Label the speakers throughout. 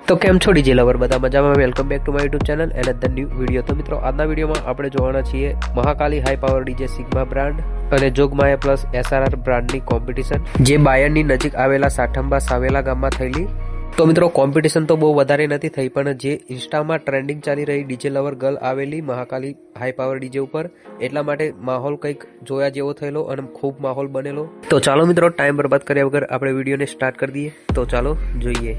Speaker 1: તો કેમ છો ડીજે લવર બધા મજામાં? Welcome back to my YouTube channel and the new video. તો મિત્રો આજના વિડીયોમાં આપણે જોવાના છીએ Mahakali high power DJ sigma brand અને જોગમાયા પ્લસ SRR બ્રાન્ડની કોમ્પિટિશન જે બાયડની નજીક આવેલા સાઠંબા સાવેલા ગામમાં થયેલી। તો મિત્રો કોમ્પિટિશન તો બહુ વધારે નથી થઈ, પણ જે ઇન્સ્ટામાં ટ્રેન્ડિંગ ચાલી રહી ડીજે લવર ગર્લ આવેલી મહાકાલી હાઈ પાવર ડીજે ઉપર, એટલા માટે માહોલ કંઈક જોયા જેવો થયેલો અને ખૂબ માહોલ બનેલો। તો ચાલો મિત્રો ટાઈમ બરબાદ કર્યા વગર આપણે વિડીયોને સ્ટાર્ટ કરી દઈએ। તો ચાલો જોઈએ।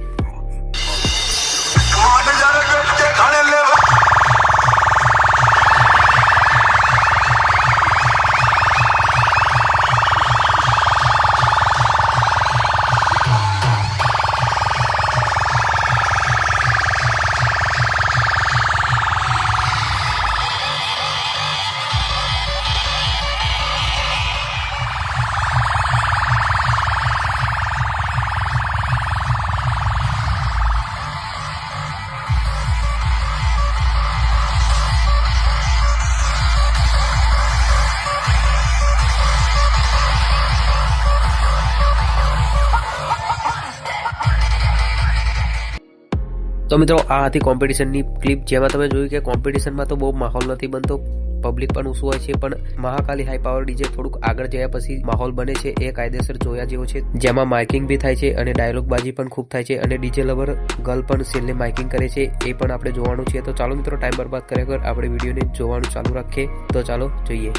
Speaker 1: તો મિત્રો આ હતી કોમ્પિટિશનની ક્લિપ, જેમાં તમે જોયું કે કોમ્પિટિશનમાં તો બહુ માહોલ નથી બનતો, પબ્લિક પણ ઓછું હોય છે, પણ મહાકાલી હાઈ પાવર ડીજે થોડુંક આગળ જયા પછી માહોલ બને છે એ કાયદેસર જોયા જેવો છે, જેમાં માઇકિંગ બી થાય છે અને ડાયલોગ બાજી પણ ખૂબ થાય છે અને ડીજે લવર ગર્લ પણ છેલ્લે માઇકિંગ કરે છે, એ પણ આપણે જોવાનું છે। તો ચાલો મિત્રો ટાઈમ બરબાદ કર્યા વગર આપણે વિડીયોને જોવાનું ચાલુ રાખીએ। તો ચાલો જોઈએ।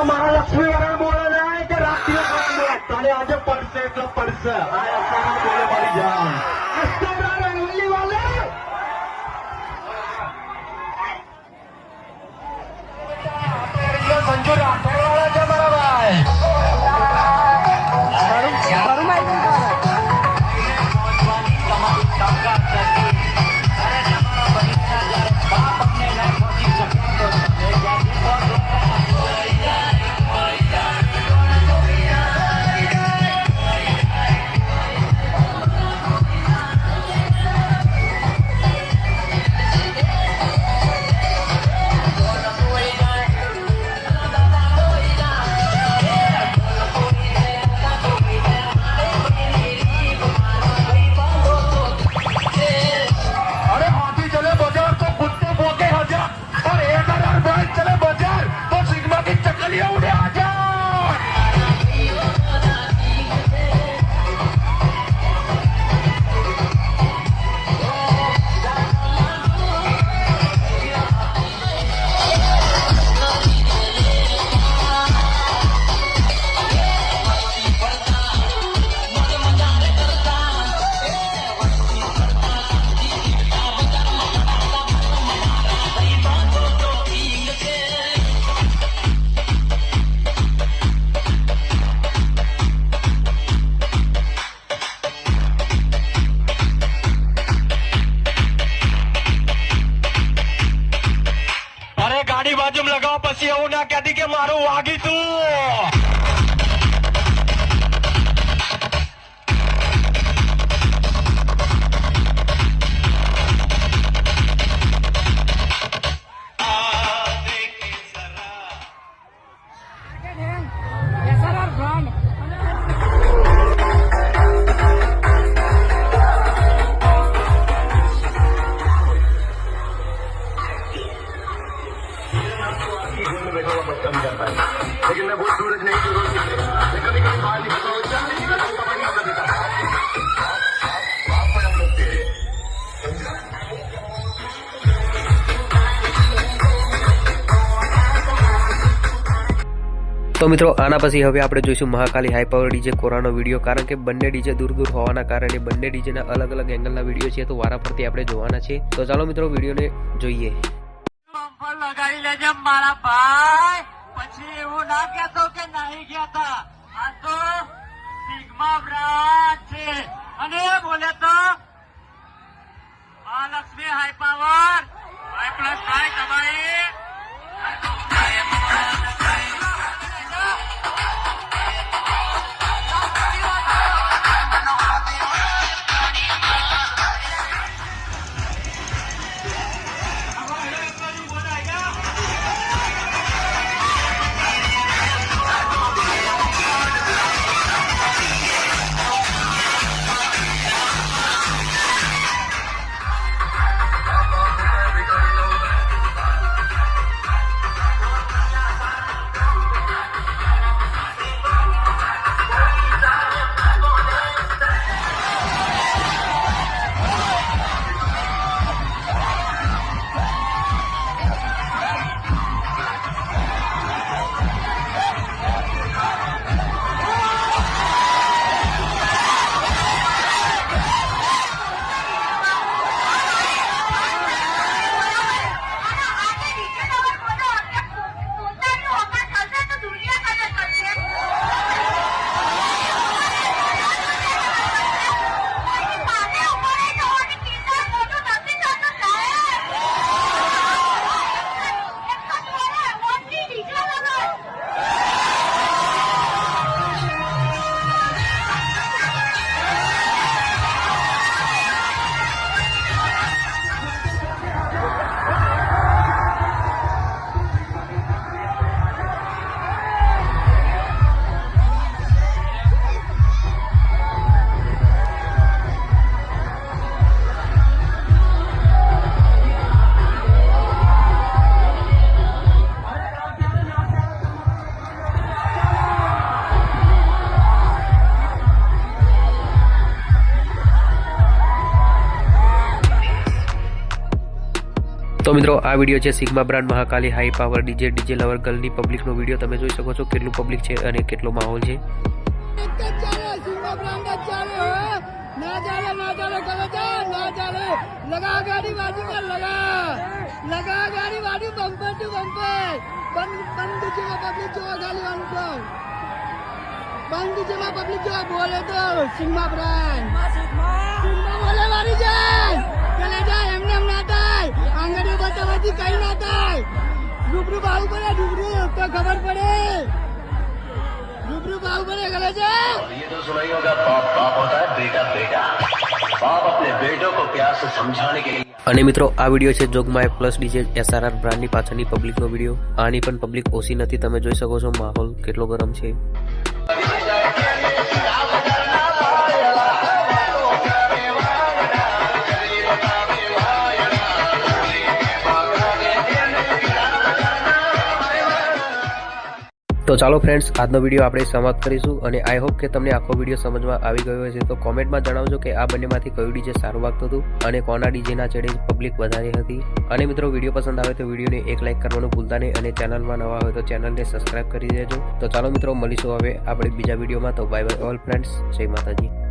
Speaker 2: महालक्ष्मी वरण बोला जाए कि रात्रि ताले आज पड़से तो पड़से आया सारा बोले मरी जान अस्तारा रंगली वाले संजू राठौर वाला क्या मरा भाई बाजू लगाओ पसी એવું ના કહેતી કે મારું વાગી તું। लेकिन मैं बहुत सूरज नहीं मैं कभी कभी बाहर निकलता हूँ
Speaker 1: તો મિત્રો આના પછી હવે આપણે જોઈશું મહાકાલી હાઈ પાવર ડીજે કોરાનો વિડીયો, કારણ કે બંને ડીજે દૂર દૂર હોવાના કારણે બંને ડીજેના અલગ અલગ એંગલના વિડીયો છે, તો વારાફરતી આપણે જોવાના છે। તો ચાલો મિત્રો વિડીયોને જોઈએ।
Speaker 2: લગાવી લેજે મારા ભાઈ, પછી એવું ના કહેતો કે નહીં કહેતા, આ તો સિગ્મા બ્રાન્ડ છે અને બોલે તો મહાલક્ષ્મી હાઈ પાવર ભાઈ પ્લસ ભાઈ તમારી
Speaker 1: તો મિત્રો આ વિડીયો છે sigma brand Mahakali high power DJ lover ગર્લની પબ્લિકનો વિડીયો. તમે જોઈ શકો છો કેટલું પબ્લિક છે અને કેટલો માહોલ છે.
Speaker 3: પબ્લિક જો બોલે તો સિગ્મા બ્રાન્ડ સિગ્મા બોલે વાળી જાય ચલે જાય એમને એમ ના થાય આંગળીઓ બતાવવાથી કઈ ના થાય રૂબરૂ ભાવ પડે રૂબરૂ તો ખબર પડે રૂબરૂ ભાવ પડે ગલે છે.
Speaker 4: ये तो सुना ही होगा बाप बाप होता है बेटा बेटा बाप अपने बेटों को प्यार से समझाने के लिए.
Speaker 1: અને મિત્રો આ વિડીયો છે જોગમાયા પ્લસ ડીજે SRR બ્રાન્ડની પાછળની પબ્લિકનો વિડીયો. આની પણ પબ્લિક ઓછી નથી. તમે જોઈ શકો છો માહોલ કેટલો ગરમ છે. તો ચાલો ફ્રેન્ડ્સ, આજનો વિડીયો આપણે સમાપ્ત કરીશું અને આઈ હોપ કે તમને આખો વિડીયો સમજમાં આવી ગયો હશે. તો કોમેન્ટમાં જણાવજો કે આ બંનેમાંથી કયું ડીજે સારું વાગતું હતું અને કોના ડીજેના ચડે પબ્લિક વધારે હતી. અને મિત્રો વિડીયો પસંદ આવે તો વિડીયોને એક લાઇક કરવાનું ભૂલતા નહીં અને ચેનલમાં નવા હોય તો ચેનલને સબસ્ક્રાઇબ કરી દેજો. તો ચાલો મિત્રો મળીશું હવે આપણે બીજા વિડીયોમાં. તો બાય બાય ઓલ ફ્રેન્ડ્સ, જય માતાજી.